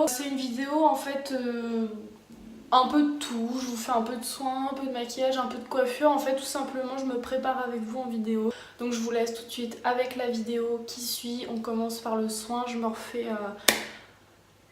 C'est une vidéo en fait un peu de tout, je vous fais un peu de soins, un peu de maquillage, un peu de coiffure. En fait tout simplement je me prépare avec vous en vidéo. Donc je vous laisse tout de suite avec la vidéo qui suit. On commence par le soin,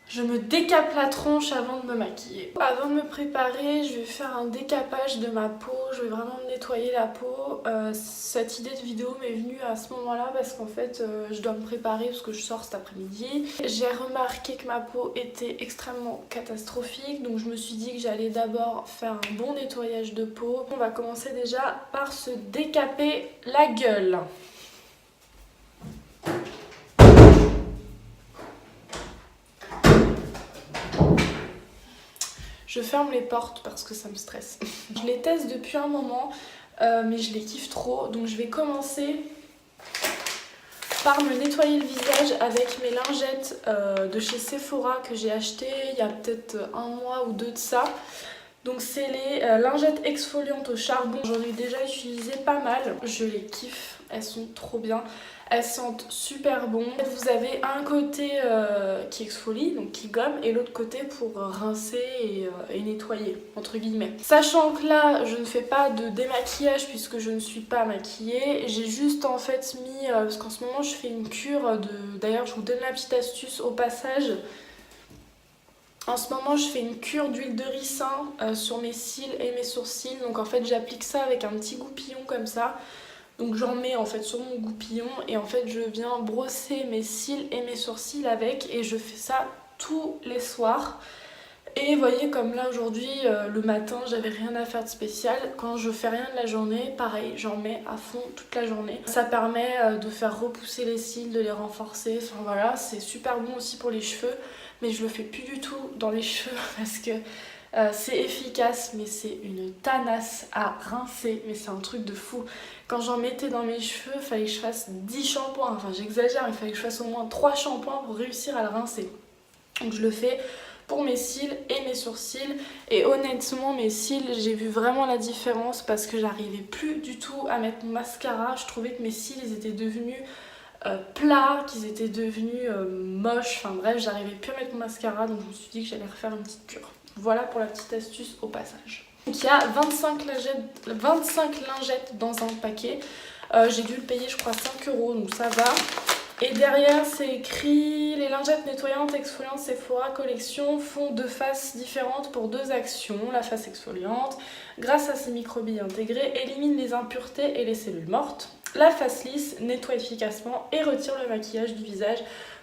je me décape la tronche avant de me maquiller. Avant de me préparer, je vais faire un décapage de ma peau, je vais vraiment me nettoyer la peau. Cette idée de vidéo m'est venue à ce moment-là parce qu'en fait je dois me préparer parce que je sors cet après-midi. J'ai remarqué que ma peau était extrêmement catastrophique, donc je me suis dit que j'allais d'abord faire un bon nettoyage de peau. On va commencer déjà par se décaper la gueule. Je ferme les portes parce que ça me stresse. Je les teste depuis un moment, mais je les kiffe trop. Donc je vais commencer par me nettoyer le visage avec mes lingettes de chez Sephora que j'ai acheté il y a peut-être un mois ou deux de ça. Donc c'est les lingettes exfoliantes au charbon. J'en ai déjà utilisé pas mal. Je les kiffe, elles sont trop bien. Elles sentent super bon. Vous avez un côté qui exfolie, donc qui gomme, et l'autre côté pour rincer et nettoyer, entre guillemets. Sachant que là, je ne fais pas de démaquillage puisque je ne suis pas maquillée. J'ai juste en fait mis, parce qu'en ce moment je fais une cure de... D'ailleurs je vous donne la petite astuce au passage. En ce moment je fais une cure d'huile de ricin sur mes cils et mes sourcils. Donc en fait j'applique ça avec un petit goupillon comme ça. Donc j'en mets en fait sur mon goupillon et en fait je viens brosser mes cils et mes sourcils avec, et je fais ça tous les soirs. Et vous voyez, comme là aujourd'hui, le matin j'avais rien à faire de spécial. Quand je fais rien de la journée, pareil, j'en mets à fond toute la journée. Ça permet de faire repousser les cils, de les renforcer, enfin voilà, c'est super bon aussi pour les cheveux. Mais je le fais plus du tout dans les cheveux parce que c'est efficace, mais c'est une tanasse à rincer, mais c'est un truc de fou. Quand j'en mettais dans mes cheveux, il fallait que je fasse 10 shampoings, enfin j'exagère, il fallait que je fasse au moins 3 shampoings pour réussir à le rincer. Donc je le fais pour mes cils et mes sourcils, et honnêtement mes cils, j'ai vu vraiment la différence parce que j'arrivais plus du tout à mettre mon mascara. Je trouvais que mes cils ils étaient devenus plats, qu'ils étaient devenus moches, enfin bref, j'arrivais plus à mettre mon mascara, donc je me suis dit que j'allais refaire une petite cure. Voilà pour la petite astuce au passage. Donc il y a 25 lingettes dans un paquet. J'ai dû le payer je crois 5 €, donc ça va. Et derrière c'est écrit: les lingettes nettoyantes exfoliantes Sephora collection font deux faces différentes pour deux actions. La face exfoliante, grâce à ses microbilles intégrées, élimine les impuretés et les cellules mortes. La face lisse nettoie efficacement et retire le maquillage du visage.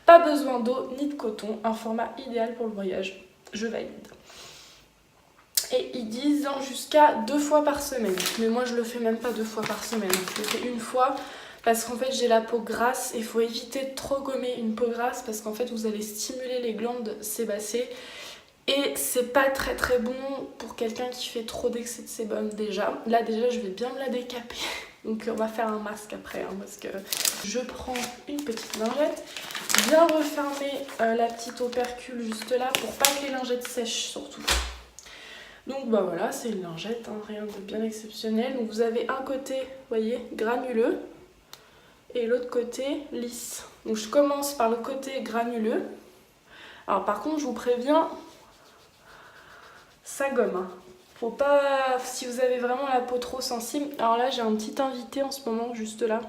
Pas besoin d'eau ni de coton, un format idéal pour le voyage. Je valide. Et ils disent jusqu'à 2 fois par semaine. Mais moi je le fais même pas 2 fois par semaine. Je le fais une fois parce qu'en fait j'ai la peau grasse et il faut éviter de trop gommer une peau grasse parce qu'en fait vous allez stimuler les glandes sébacées. Et c'est pas très très bon pour quelqu'un qui fait trop d'excès de sébum déjà. Là déjà je vais bien me la décaper. Donc on va faire un masque après parce que je prends une petite lingette. Bien refermer la petite opercule juste là pour pas que les lingettes sèchent surtout. Donc bah voilà, c'est une lingette, rien de bien exceptionnel. Donc vous avez un côté, vous voyez, granuleux et l'autre côté lisse. Donc je commence par le côté granuleux. Alors par contre je vous préviens, ça gomme. Faut pas, si vous avez vraiment la peau trop sensible. Alors là j'ai un petit invité en ce moment juste là.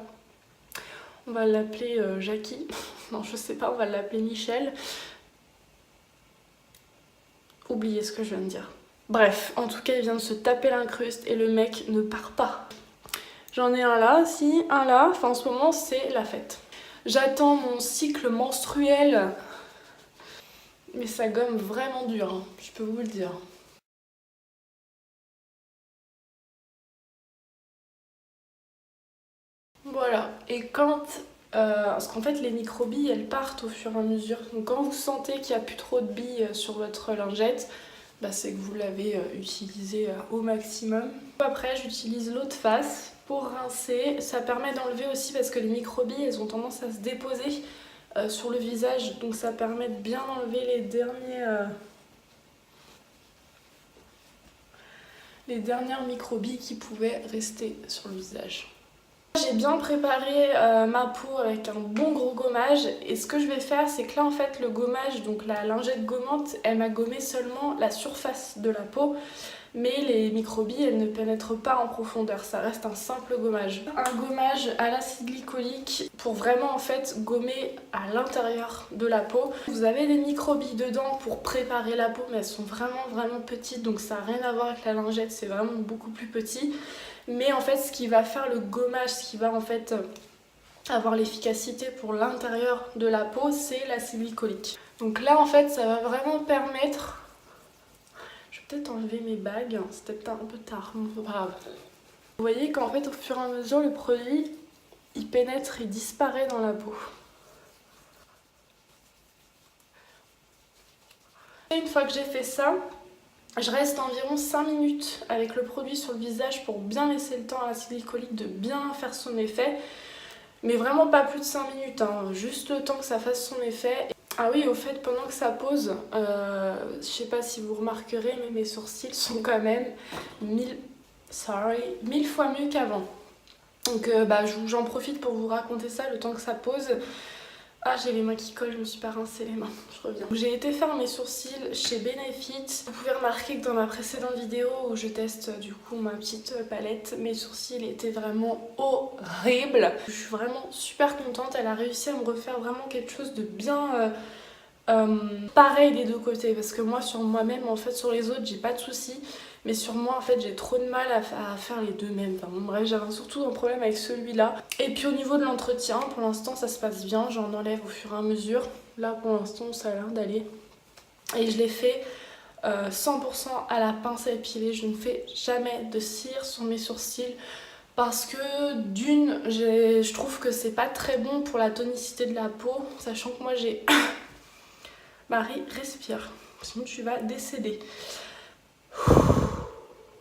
On va l'appeler Jackie. Non je sais pas, on va l'appeler Michel. Oubliez ce que je viens de dire. Bref, en tout cas il vient de se taper l'incruste et le mec ne part pas. J'en ai un là aussi, un là, enfin en ce moment c'est la fête. J'attends mon cycle menstruel, mais ça gomme vraiment dur, hein, je peux vous le dire. Voilà, et quand... parce qu'en fait les microbilles elles partent au fur et à mesure, donc quand vous sentez qu'il n'y a plus trop de billes sur votre lingette, bah, c'est que vous l'avez utilisé au maximum. Après j'utilise l'autre face pour rincer, ça permet d'enlever aussi parce que les microbilles elles ont tendance à se déposer sur le visage, donc ça permet de bien enlever les dernières microbilles qui pouvaient rester sur le visage. j'ai bien préparé ma peau avec un bon gros gommage et ce que je vais faire c'est que là en fait le gommage, donc la lingette gommante, elle m'a gommé seulement la surface de la peau mais les microbilles elles ne pénètrent pas en profondeur, ça reste un simple gommage. Un gommage à l'acide glycolique pour vraiment en fait gommer à l'intérieur de la peau. Vous avez des microbilles dedans pour préparer la peau mais elles sont vraiment petites donc ça n'a rien à voir avec la lingette, c'est vraiment beaucoup plus petit. Mais en fait ce qui va faire le gommage, ce qui va en fait avoir l'efficacité pour l'intérieur de la peau, c'est l'acide glycolique. Donc là en fait ça va vraiment permettre... Je vais peut-être enlever mes bagues, c'est peut-être un peu tard, mais c'est pas grave. Vous voyez qu'en fait au fur et à mesure le produit il pénètre et disparaît dans la peau. Et une fois que j'ai fait ça, je reste environ 5 minutes avec le produit sur le visage pour bien laisser le temps à l'acide glycolique de bien faire son effet. Mais vraiment pas plus de 5 minutes, hein, juste le temps que ça fasse son effet. Ah oui, au fait, pendant que ça pose, je sais pas si vous remarquerez, mais mes sourcils sont quand même 1000 fois mieux qu'avant. Donc j'en profite pour vous raconter ça le temps que ça pose. Ah, j'ai les mains qui collent, je me suis pas rincé les mains, je reviens. J'ai été faire mes sourcils chez Benefit. Vous pouvez remarquer que dans ma précédente vidéo où je teste du coup ma petite palette, mes sourcils étaient vraiment horribles. Je suis vraiment super contente, elle a réussi à me refaire vraiment quelque chose de bien pareil des deux côtés. Parce que moi sur moi-même, en fait sur les autres j'ai pas de soucis. Mais sur moi en fait j'ai trop de mal à faire les deux mêmes. Enfin, bon, bref, j'avais surtout un problème avec celui-là. Et puis au niveau de l'entretien, pour l'instant ça se passe bien, j'en enlève au fur et à mesure. Là pour l'instant ça a l'air d'aller. Et je l'ai fait 100% à la pince à épiler, je ne fais jamais de cire sur mes sourcils. Parce que d'une, je trouve que c'est pas très bon pour la tonicité de la peau. Sachant que moi j'ai... Marie, respire, sinon tu vas décéder.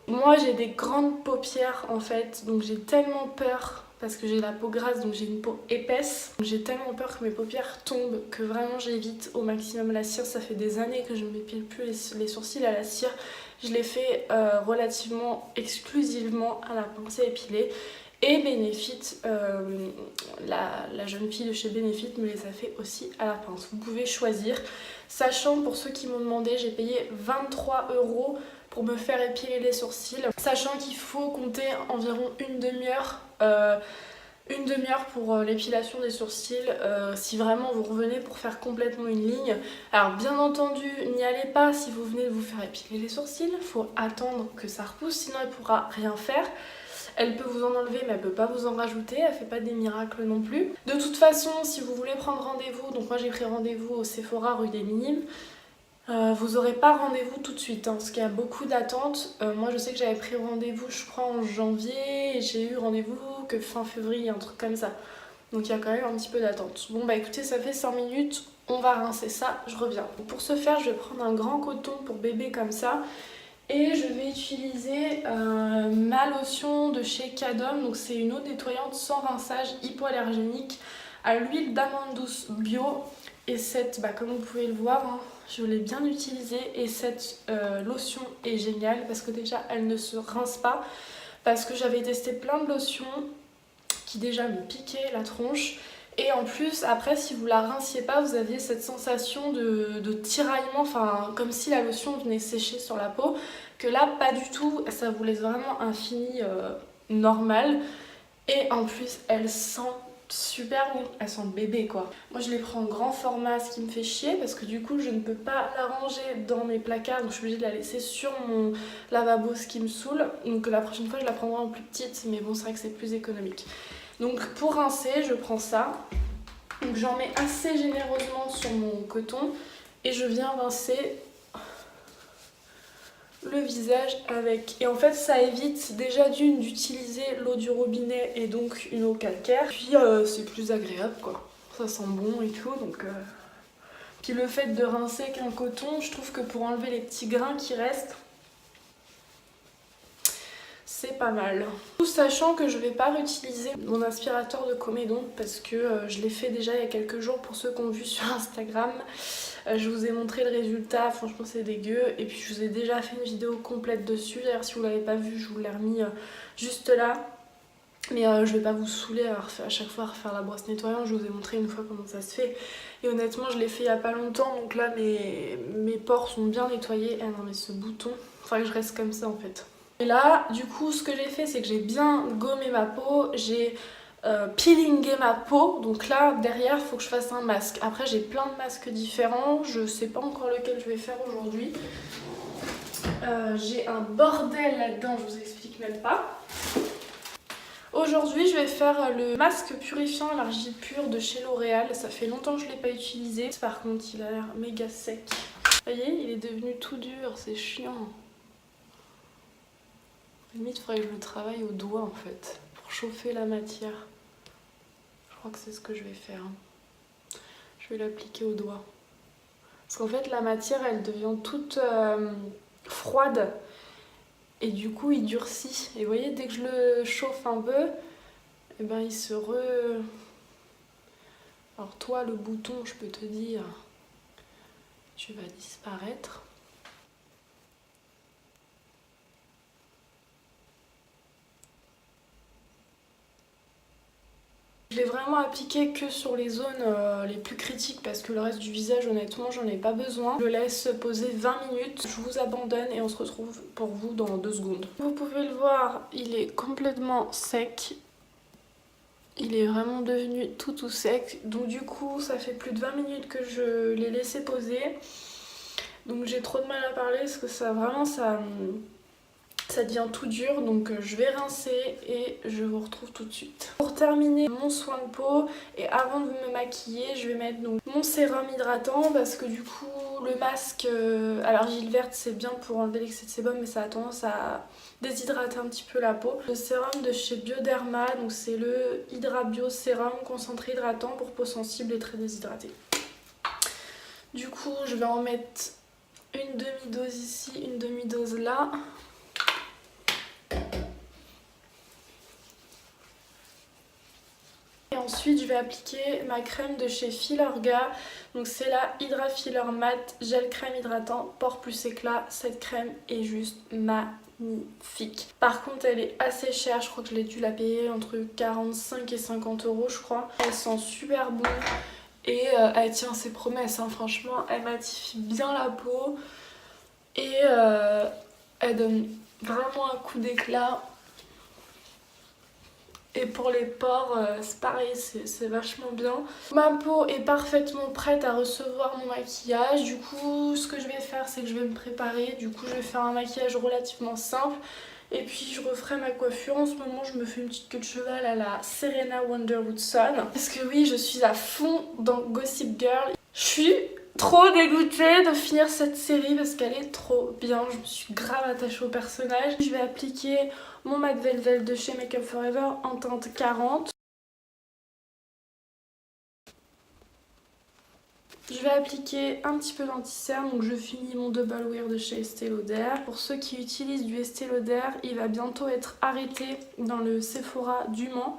Moi j'ai des grandes paupières en fait, donc j'ai tellement peur, parce que j'ai la peau grasse donc j'ai une peau épaisse, j'ai tellement peur que mes paupières tombent que vraiment j'évite au maximum la cire. Ça fait des années que je ne m'épile plus les sourcils à la cire, je les fais relativement exclusivement à la pince à épiler. Et Benefit, la jeune fille de chez Benefit me les a fait aussi à la pince. Vous pouvez choisir, sachant pour ceux qui m'ont demandé, j'ai payé 23 € pour me faire épiler les sourcils, sachant qu'il faut compter environ une demi-heure pour l'épilation des sourcils si vraiment vous revenez pour faire complètement une ligne. Alors bien entendu, n'y allez pas si vous venez de vous faire épiler les sourcils, il faut attendre que ça repousse, sinon elle ne pourra rien faire. Elle peut vous en enlever mais elle peut pas vous en rajouter, elle fait pas des miracles non plus. De toute façon, si vous voulez prendre rendez-vous, donc moi j'ai pris rendez-vous au Sephora rue des Minimes, vous n'aurez pas rendez-vous tout de suite, hein, parce qu'il y a beaucoup d'attentes. Moi je sais que j'avais pris rendez-vous je crois en janvier et j'ai eu rendez-vous que fin février, un truc comme ça. Donc il y a quand même un petit peu d'attente. Bon bah écoutez, ça fait 5 minutes, on va rincer ça, je reviens. Pour ce faire, je vais prendre un grand coton pour bébé comme ça. Et je vais utiliser ma lotion de chez Cadom, donc c'est une eau nettoyante sans rinçage hypoallergénique à l'huile d'amande douce bio. Et cette, comme vous pouvez le voir, hein, je l'ai bien utilisée et cette lotion est géniale parce que déjà elle ne se rince pas. Parce que j'avais testé plein de lotions qui déjà me piquaient la tronche. Et en plus, après, si vous la rinciez pas, vous aviez cette sensation de tiraillement, enfin comme si la lotion venait sécher sur la peau. Que là, pas du tout, ça vous laisse vraiment un fini normal. Et en plus, elle sent super bon, elle sent le bébé quoi. Moi je les prends en grand format, ce qui me fait chier parce que du coup je ne peux pas la ranger dans mes placards, donc je suis obligée de la laisser sur mon lavabo, ce qui me saoule. Donc la prochaine fois je la prendrai en plus petite, mais bon c'est vrai que c'est plus économique. Donc pour rincer, je prends ça. Donc j'en mets assez généreusement sur mon coton et je viens rincer le visage avec. Et en fait ça évite déjà d'une d'utiliser l'eau du robinet et donc une eau calcaire. Puis c'est plus agréable quoi. Ça sent bon et tout donc... Puis le fait de rincer avec un coton, je trouve que pour enlever les petits grains qui restent, c'est pas mal. Tout sachant que je vais pas réutiliser mon aspirateur de Comédon parce que je l'ai fait déjà il y a quelques jours pour ceux qui ont vu sur Instagram. Je vous ai montré le résultat, franchement c'est dégueu. Et puis je vous ai déjà fait une vidéo complète dessus. D'ailleurs si vous l'avez pas vu, je vous l'ai remis juste là. Mais je vais pas vous saouler à chaque fois à refaire la brosse nettoyante, je vous ai montré une fois comment ça se fait. Et honnêtement je l'ai fait il y a pas longtemps, donc là mes pores sont bien nettoyés. Ah non mais ce bouton, faudrait que je reste comme ça en fait. Et là du coup ce que j'ai fait c'est que j'ai bien gommé ma peau, j'ai peelingé ma peau. Donc là derrière il faut que je fasse un masque. Après j'ai plein de masques différents, je sais pas encore lequel je vais faire aujourd'hui. J'ai un bordel là-dedans, je vous explique même pas. Aujourd'hui je vais faire le masque purifiant à l'argile pure de chez L'Oréal. Ça fait longtemps que je ne l'ai pas utilisé. Par contre il a l'air méga sec. Vous voyez, il est devenu tout dur, c'est chiant. Limite il faudrait que je le travaille au doigt en fait, pour chauffer la matière. Je crois que c'est ce que je vais faire. Je vais l'appliquer au doigt. Parce qu'en fait la matière elle devient toute froide. Et du coup il durcit. Et vous voyez, dès que je le chauffe un peu, et ben il se Alors toi le bouton je peux te dire, tu vas disparaître. Je l'ai vraiment appliqué que sur les zones les plus critiques parce que le reste du visage honnêtement j'en ai pas besoin. Je le laisse poser 20 minutes, je vous abandonne et on se retrouve pour vous dans 2 secondes. Vous pouvez le voir, il est complètement sec. Il est vraiment devenu tout sec. Donc du coup ça fait plus de 20 minutes que je l'ai laissé poser. Donc j'ai trop de mal à parler parce que ça vraiment ça devient tout dur, donc je vais rincer et je vous retrouve tout de suite. Pour terminer mon soin de peau et avant de me maquiller, je vais mettre donc mon sérum hydratant parce que du coup le masque à l'argile verte c'est bien pour enlever l'excès de sébum mais ça a tendance à déshydrater un petit peu la peau. Le sérum de chez Bioderma, donc c'est le Hydra Bio Sérum concentré hydratant pour peau sensible et très déshydratée. Du coup je vais en mettre une demi-dose ici, une demi-dose là. Et ensuite je vais appliquer ma crème de chez Filorga. Donc c'est la Hydra Filler Matte Gel Crème Hydratant Pores Plus Éclat. Cette crème est juste magnifique. Par contre elle est assez chère, je crois que je l'ai dû la payer entre 45 et 50 € je crois. Elle sent super bon. Et elle tient ses promesses, hein. Franchement elle matifie bien la peau et elle donne vraiment un coup d'éclat. Et pour les pores c'est pareil, c'est vachement bien. Ma peau est parfaitement prête à recevoir mon maquillage. Du coup ce que je vais faire c'est que je vais me préparer. Du coup je vais faire un maquillage relativement simple. Et puis je referai ma coiffure. En ce moment je me fais une petite queue de cheval à la Serena Wonder Woodson. Parce que oui, je suis à fond dans Gossip Girl. Je suis trop dégoûtée de finir cette série parce qu'elle est trop bien. Je me suis grave attachée au personnage. Je vais appliquer mon Matte Velvet de chez Make Up For Ever en teinte 40. Je vais appliquer un petit peu d'anti-cerne, donc je finis mon Double Wear de chez Estée Lauder. Pour ceux qui utilisent du Estée Lauder, il va bientôt être arrêté dans le Sephora du Mans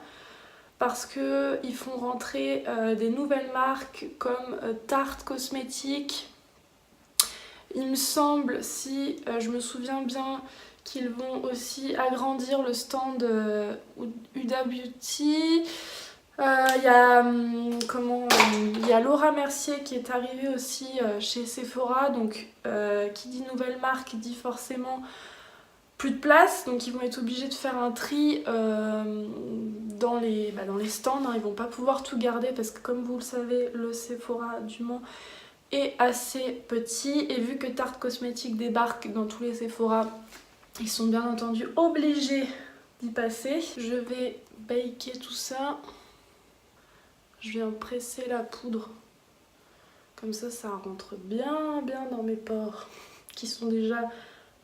parce qu'ils font rentrer des nouvelles marques comme Tarte Cosmétique. Il me semble, si je me souviens bien, qu'ils vont aussi agrandir le stand Huda Beauty. Il y a Laura Mercier qui est arrivée aussi chez Sephora, donc qui dit nouvelle marque dit forcément plus de place, donc ils vont être obligés de faire un tri dans les stands, hein. Ils vont pas pouvoir tout garder parce que comme vous le savez, le Sephora du Mans est assez petit et vu que Tarte Cosmétique débarque dans tous les Sephora, ils sont bien entendu obligés d'y passer. Je vais baker tout ça. Je viens presser la poudre. Comme ça rentre bien dans mes pores qui sont déjà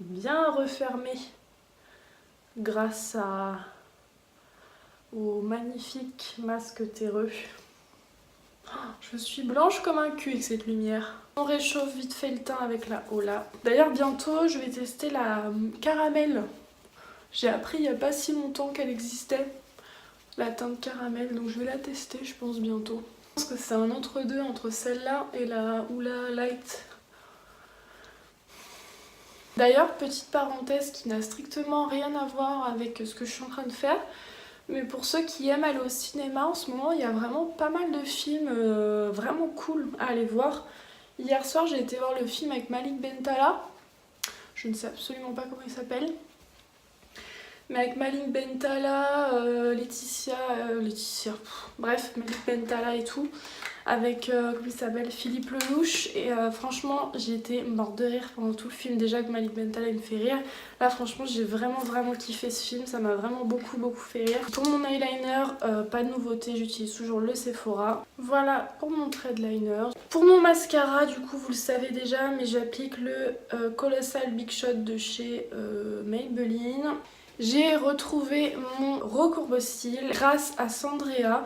bien refermés grâce au magnifique masque terreux. Je suis blanche comme un cul avec cette lumière. On réchauffe vite fait le teint avec la Ola. D'ailleurs bientôt je vais tester la caramel. J'ai appris il n'y a pas si longtemps qu'elle existait, la teinte caramel, donc je vais la tester je pense bientôt. Je pense que c'est un entre-deux entre celle-là et la Ola Light. D'ailleurs, petite parenthèse qui n'a strictement rien à voir avec ce que je suis en train de faire. Mais pour ceux qui aiment aller au cinéma, en ce moment, il y a vraiment pas mal de films vraiment cool à aller voir. Hier soir, j'ai été voir le film avec Malik Bentala. Je ne sais absolument pas comment il s'appelle. Mais avec Malik Bentala, bref, Malik Bentala et tout. Avec, comment il s'appelle, Philippe Lelouch. Et franchement, j'ai été morte de rire pendant tout le film. Déjà que Malik Bentala, il me fait rire. Là, franchement, j'ai vraiment kiffé ce film. Ça m'a vraiment beaucoup fait rire. Pour mon eyeliner, pas de nouveauté. J'utilise toujours le Sephora. Voilà pour mon trait de liner. Pour mon mascara, du coup, vous le savez déjà, mais j'applique le Colossal Big Shot de chez Maybelline. J'ai retrouvé mon recourbe-cils grâce à Sandrea.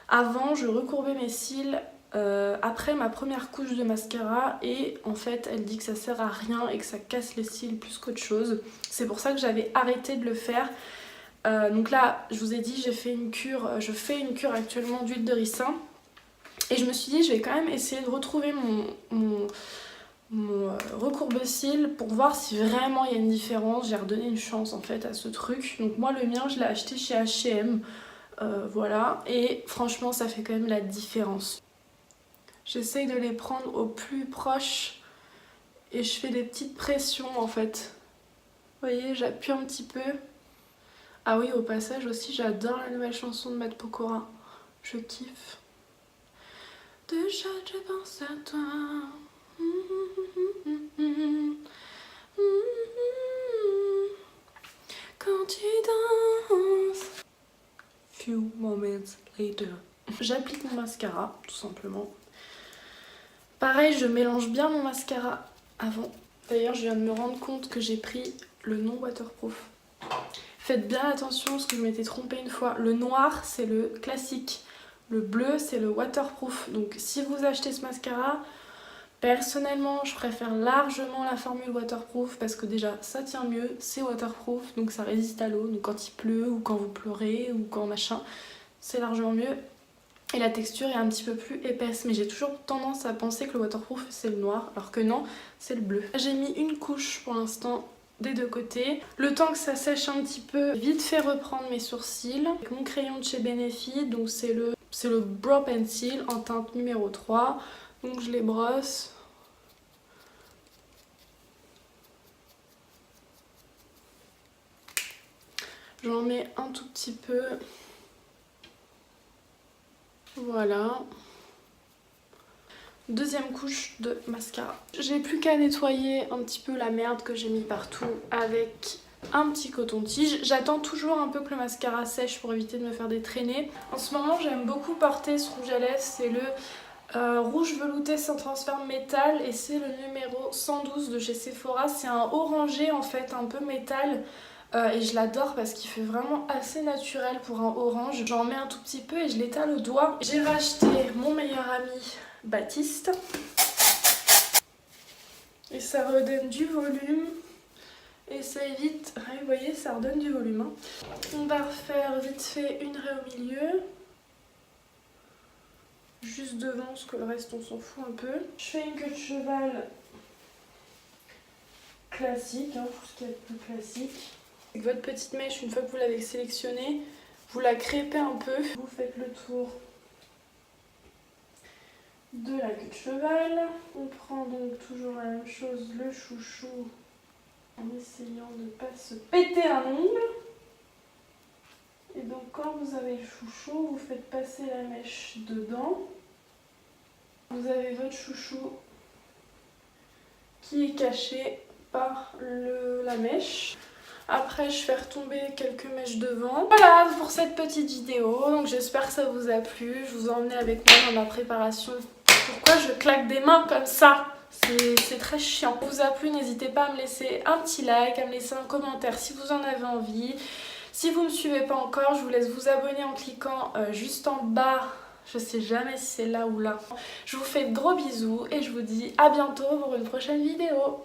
Avant, je recourbais mes cils après ma première couche de mascara et en fait, elle dit que ça sert à rien et que ça casse les cils plus qu'autre chose. C'est pour ça que j'avais arrêté de le faire. Donc là, je vous ai dit, j'ai fait une cure, je fais une cure actuellement d'huile de ricin. Et je me suis dit, je vais quand même essayer de retrouver mon recourbe-cils pour voir si vraiment il y a une différence. J'ai redonné une chance en fait à ce truc. Donc moi, le mien, je l'ai acheté chez H&M. Voilà, et franchement ça fait quand même la différence. J'essaye de les prendre au plus proche et je fais des petites pressions en fait. Vous voyez, j'appuie un petit peu. Ah oui, au passage aussi, j'adore la nouvelle chanson de Matt Pokora. Je kiffe. Déjà je pense à toi. Quand tu danses. Few moments later. J'applique mon mascara, tout simplement. Pareil, je mélange bien mon mascara avant. D'ailleurs, je viens de me rendre compte que j'ai pris le non waterproof. Faites bien attention parce que je m'étais trompée une fois. Le noir, c'est le classique. Le bleu, c'est le waterproof. Donc si vous achetez ce mascara, personnellement, je préfère largement la formule waterproof parce que déjà, ça tient mieux, c'est waterproof, donc ça résiste à l'eau. Donc quand il pleut ou quand vous pleurez ou quand machin, c'est largement mieux. Et la texture est un petit peu plus épaisse, mais j'ai toujours tendance à penser que le waterproof c'est le noir, alors que non, c'est le bleu. J'ai mis une couche pour l'instant des deux côtés. Le temps que ça sèche un petit peu, vite fait reprendre mes sourcils. Avec mon crayon de chez Benefit, donc c'est le Brow Pencil en teinte numéro 3. Donc je les brosse. J'en mets un tout petit peu. Voilà. Deuxième couche de mascara. J'ai plus qu'à nettoyer un petit peu la merde que j'ai mis partout avec un petit coton-tige. J'attends toujours un peu que le mascara sèche pour éviter de me faire des traînées. En ce moment, j'aime beaucoup porter ce rouge à lèvres. C'est le rouge velouté sans transfert métal et c'est le numéro 112 de chez Sephora. C'est un orangé en fait, un peu métal. Et je l'adore parce qu'il fait vraiment assez naturel pour un orange. J'en mets un tout petit peu et je l'étale au doigt. J'ai racheté mon meilleur ami Baptiste. Et ça redonne du volume. Et ça évite... vous voyez, ça redonne du volume. Hein. On va refaire vite fait une raie au milieu. Juste devant, parce que le reste on s'en fout un peu. Je fais une queue de cheval classique, hein, pour ce qui est plus classique. Avec votre petite mèche, une fois que vous l'avez sélectionnée, vous la crêpez un peu. Vous faites le tour de la queue de cheval. On prend donc toujours la même chose, le chouchou, en essayant de ne pas se péter un ongle. Et donc quand vous avez le chouchou, vous faites passer la mèche dedans. Vous avez votre chouchou qui est caché par la mèche. Après, je fais retomber quelques mèches devant. Voilà pour cette petite vidéo. Donc j'espère que ça vous a plu. Je vous ai emmené avec moi dans ma préparation. Pourquoi je claque des mains comme ça? C'est très chiant. Si ça vous a plu, n'hésitez pas à me laisser un petit like, à me laisser un commentaire si vous en avez envie. Si vous ne me suivez pas encore, je vous laisse vous abonner en cliquant juste en bas. Je sais jamais si c'est là ou là. Je vous fais de gros bisous et je vous dis à bientôt pour une prochaine vidéo.